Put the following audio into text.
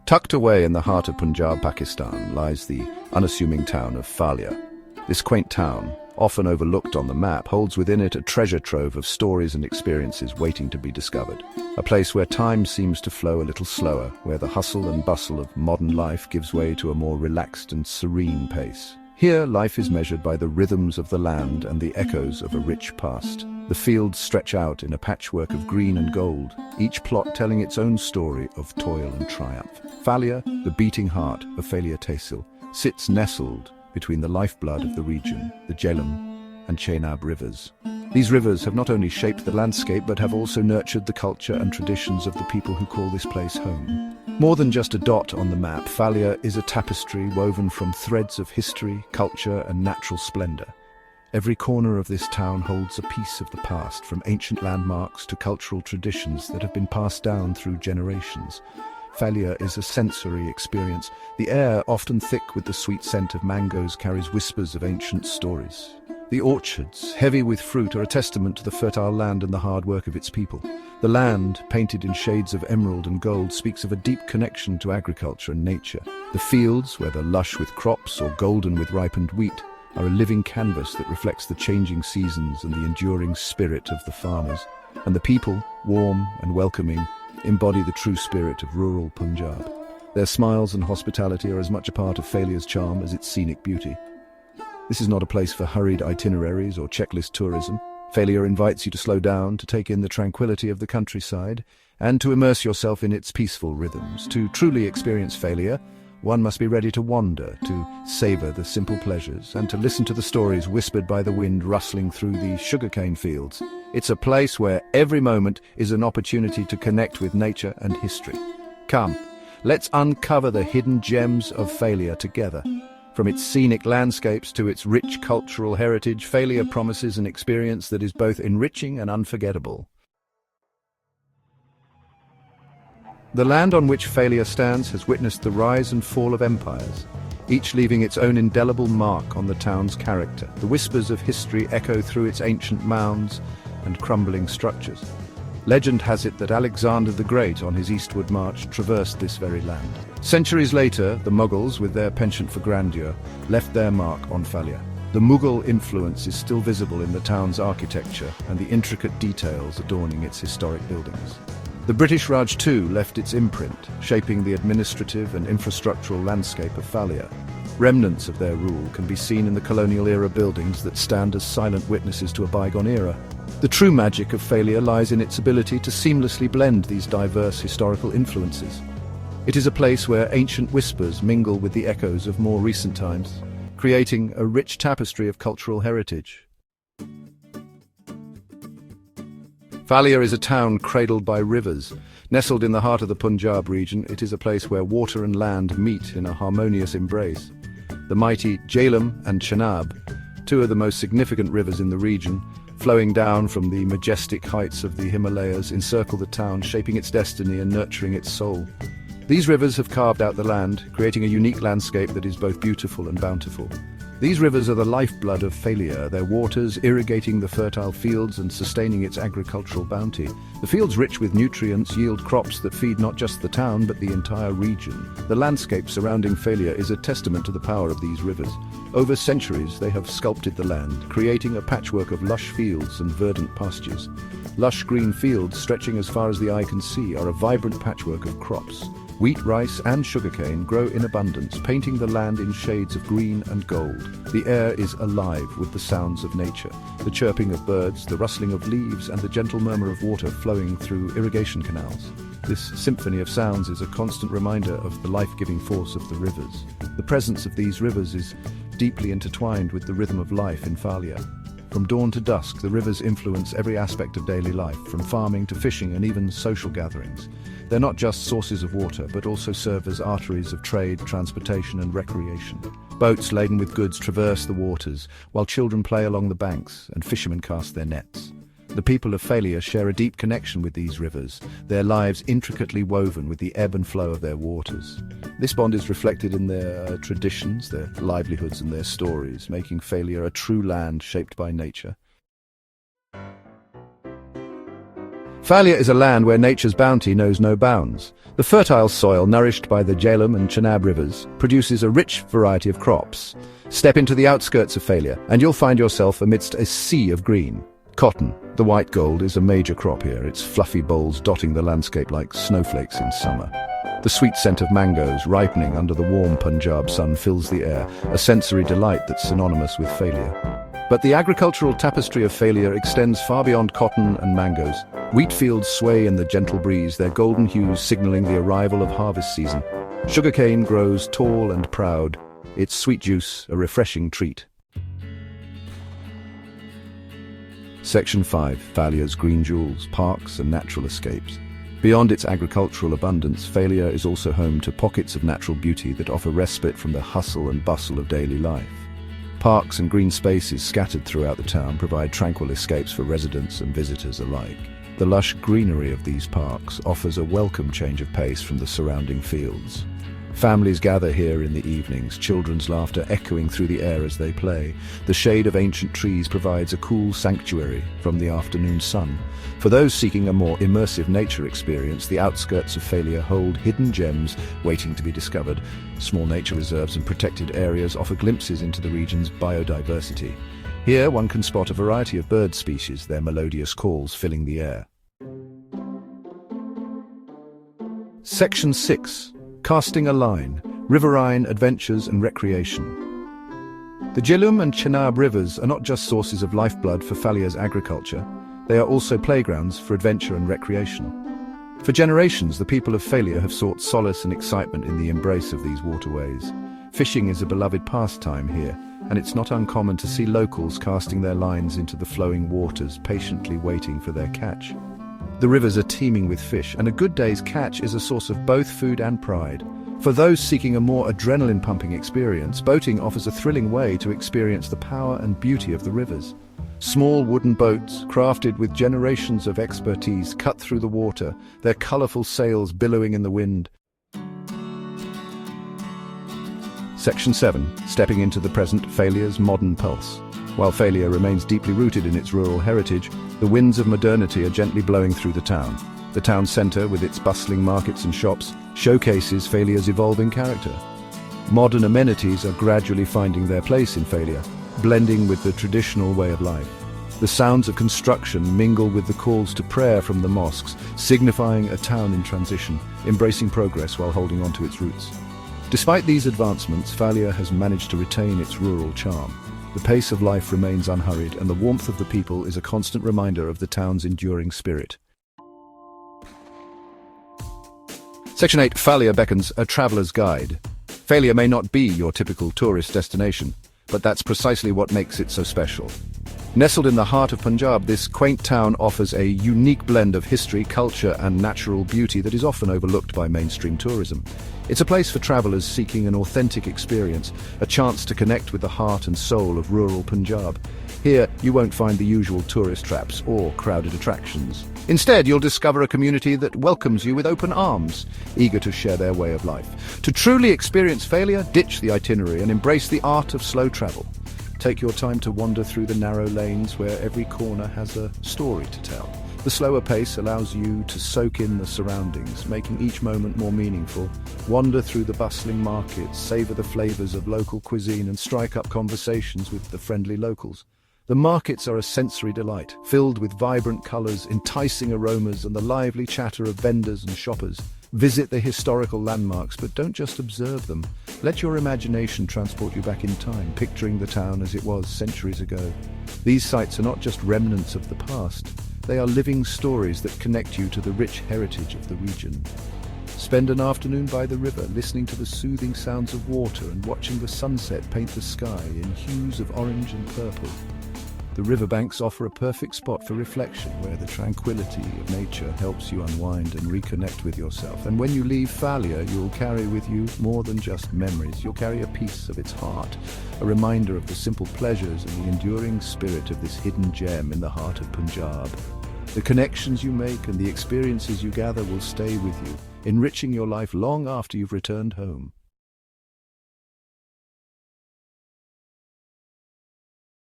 Tucked away in the heart of Punjab, Pakistan, lies the unassuming town of Phalia. This quaint town, often overlooked on the map, holds within it a treasure trove of stories and experiences waiting to be discovered. A place where time seems to flow a little slower, where the hustle and bustle of modern life gives way to a more relaxed and serene pace. Here, life is measured by the rhythms of the land and the echoes of a rich past. The fields stretch out in a patchwork of green and gold, each plot telling its own story of toil and triumph. Phalia, the beating heart of Phalia Tehsil, sits nestled between the lifeblood of the region, the Jhelum and Chenab rivers. These rivers have not only shaped the landscape but have also nurtured the culture and traditions of the people who call this place home. More than just a dot on the map, Phalia is a tapestry woven from threads of history, culture and natural splendor. Every corner of this town holds a piece of the past, from ancient landmarks to cultural traditions that have been passed down through generations. Phalia is a sensory experience. The air, often thick with the sweet scent of mangoes, carries whispers of ancient stories. The orchards, heavy with fruit, are a testament to the fertile land and the hard work of its people. The land, painted in shades of emerald and gold, speaks of a deep connection to agriculture and nature. The fields, whether lush with crops or golden with ripened wheat, are a living canvas that reflects the changing seasons and the enduring spirit of the farmers. And the people, warm and welcoming, embody the true spirit of rural Punjab. Their smiles and hospitality are as much a part of Phalia's charm as its scenic beauty. This is not a place for hurried itineraries or checklist tourism. Phalia invites you to slow down, to take in the tranquility of the countryside, and to immerse yourself in its peaceful rhythms. To truly experience Phalia, one must be ready to wander, to savor the simple pleasures, and to listen to the stories whispered by the wind rustling through the sugarcane fields. It's a place where every moment is an opportunity to connect with nature and history. Come, let's uncover the hidden gems of Phalia together. From its scenic landscapes to its rich cultural heritage, Phalia promises an experience that is both enriching and unforgettable. The land on which Phalia stands has witnessed the rise and fall of empires, each leaving its own indelible mark on the town's character. The whispers of history echo through its ancient mounds and crumbling structures. Legend has it that Alexander the Great, on his eastward march, traversed this very land. Centuries later, the Mughals, with their penchant for grandeur, left their mark on Phalia. The Mughal influence is still visible in the town's architecture and the intricate details adorning its historic buildings. The British Raj too left its imprint, shaping the administrative and infrastructural landscape of Phalia. Remnants of their rule can be seen in the colonial-era buildings that stand as silent witnesses to a bygone era. The true magic of Phalia lies in its ability to seamlessly blend these diverse historical influences. It is a place where ancient whispers mingle with the echoes of more recent times, creating a rich tapestry of cultural heritage. Phalia is a town cradled by rivers. Nestled in the heart of the Punjab region, it is a place where water and land meet in a harmonious embrace. The mighty Jhelum and Chenab, two of the most significant rivers in the region, flowing down from the majestic heights of the Himalayas, encircle the town, shaping its destiny and nurturing its soul. These rivers have carved out the land, creating a unique landscape that is both beautiful and bountiful. These rivers are the lifeblood of Phalia, their waters irrigating the fertile fields and sustaining its agricultural bounty. The fields, rich with nutrients, yield crops that feed not just the town but the entire region. The landscape surrounding Phalia is a testament to the power of these rivers. Over centuries, they have sculpted the land, creating a patchwork of lush fields and verdant pastures. Lush green fields, stretching as far as the eye can see, are a vibrant patchwork of crops. Wheat, rice and sugarcane grow in abundance, painting the land in shades of green and gold. The air is alive with the sounds of nature, the chirping of birds, the rustling of leaves and the gentle murmur of water flowing through irrigation canals. This symphony of sounds is a constant reminder of the life-giving force of the rivers. The presence of these rivers is deeply intertwined with the rhythm of life in Phalia. From dawn to dusk, the rivers influence every aspect of daily life, from farming to fishing and even social gatherings. They're not just sources of water, but also serve as arteries of trade, transportation and recreation. Boats laden with goods traverse the waters, while children play along the banks and fishermen cast their nets. The people of Phalia share a deep connection with these rivers, their lives intricately woven with the ebb and flow of their waters. This bond is reflected in their traditions, their livelihoods and their stories, making Phalia a true land shaped by nature. Phalia is a land where nature's bounty knows no bounds. The fertile soil, nourished by the Jhelum and Chenab rivers, produces a rich variety of crops. Step into the outskirts of Phalia, and you'll find yourself amidst a sea of green. Cotton, the white gold, is a major crop here, its fluffy bolls dotting the landscape like snowflakes in summer. The sweet scent of mangoes ripening under the warm Punjab sun fills the air, a sensory delight that's synonymous with Phalia. But the agricultural tapestry of Phalia extends far beyond cotton and mangoes. Wheat fields sway in the gentle breeze, their golden hues signaling the arrival of harvest season. Sugarcane grows tall and proud, its sweet juice a refreshing treat. Section 5. Phalia's green jewels, parks and natural escapes. Beyond its agricultural abundance, Phalia is also home to pockets of natural beauty that offer respite from the hustle and bustle of daily life. Parks and green spaces scattered throughout the town provide tranquil escapes for residents and visitors alike. The lush greenery of these parks offers a welcome change of pace from the surrounding fields. Families gather here in the evenings, children's laughter echoing through the air as they play. The shade of ancient trees provides a cool sanctuary from the afternoon sun. For those seeking a more immersive nature experience, the outskirts of Phalia hold hidden gems waiting to be discovered. Small nature reserves and protected areas offer glimpses into the region's biodiversity. Here one can spot a variety of bird species, their melodious calls filling the air. Section 6. Casting a line, riverine adventures and recreation. The Jhelum and Chenab rivers are not just sources of lifeblood for Phalia's agriculture, they are also playgrounds for adventure and recreation. For generations, the people of Phalia have sought solace and excitement in the embrace of these waterways. Fishing is a beloved pastime here, and it's not uncommon to see locals casting their lines into the flowing waters, patiently waiting for their catch. The rivers are teeming with fish, and a good day's catch is a source of both food and pride. For those seeking a more adrenaline-pumping experience, boating offers a thrilling way to experience the power and beauty of the rivers. Small wooden boats, crafted with generations of expertise, cut through the water, their colorful sails billowing in the wind. Section 7. Stepping into the present, Phalia's modern pulse. While Phalia remains deeply rooted in its rural heritage, the winds of modernity are gently blowing through the town. The town centre, with its bustling markets and shops, showcases Phalia's evolving character. Modern amenities are gradually finding their place in Phalia, blending with the traditional way of life. The sounds of construction mingle with the calls to prayer from the mosques, signifying a town in transition, embracing progress while holding on to its roots. Despite these advancements, Phalia has managed to retain its rural charm. The pace of life remains unhurried, and the warmth of the people is a constant reminder of the town's enduring spirit. Section 8. Phalia beckons a traveller's guide. Phalia may not be your typical tourist destination, but that's precisely what makes it so special. Nestled in the heart of Punjab, this quaint town offers a unique blend of history, culture, and natural beauty that is often overlooked by mainstream tourism. It's a place for travelers seeking an authentic experience, a chance to connect with the heart and soul of rural Punjab. Here, you won't find the usual tourist traps or crowded attractions. Instead, you'll discover a community that welcomes you with open arms, eager to share their way of life. To truly experience Phalia, ditch the itinerary and embrace the art of slow travel. Take your time to wander through the narrow lanes where every corner has a story to tell. The slower pace allows you to soak in the surroundings, making each moment more meaningful. Wander through the bustling markets, savor the flavors of local cuisine, and strike up conversations with the friendly locals. The markets are a sensory delight, filled with vibrant colors, enticing aromas, and the lively chatter of vendors and shoppers. Visit the historical landmarks, but don't just observe them. Let your imagination transport you back in time, picturing the town as it was centuries ago. These sites are not just remnants of the past. They are living stories that connect you to the rich heritage of the region. Spend an afternoon by the river, listening to the soothing sounds of water and watching the sunset paint the sky in hues of orange and purple. The riverbanks offer a perfect spot for reflection, where the tranquility of nature helps you unwind and reconnect with yourself. And when you leave Phalia, you'll carry with you more than just memories. You'll carry a piece of its heart, a reminder of the simple pleasures and the enduring spirit of this hidden gem in the heart of Punjab. The connections you make and the experiences you gather will stay with you, enriching your life long after you've returned home.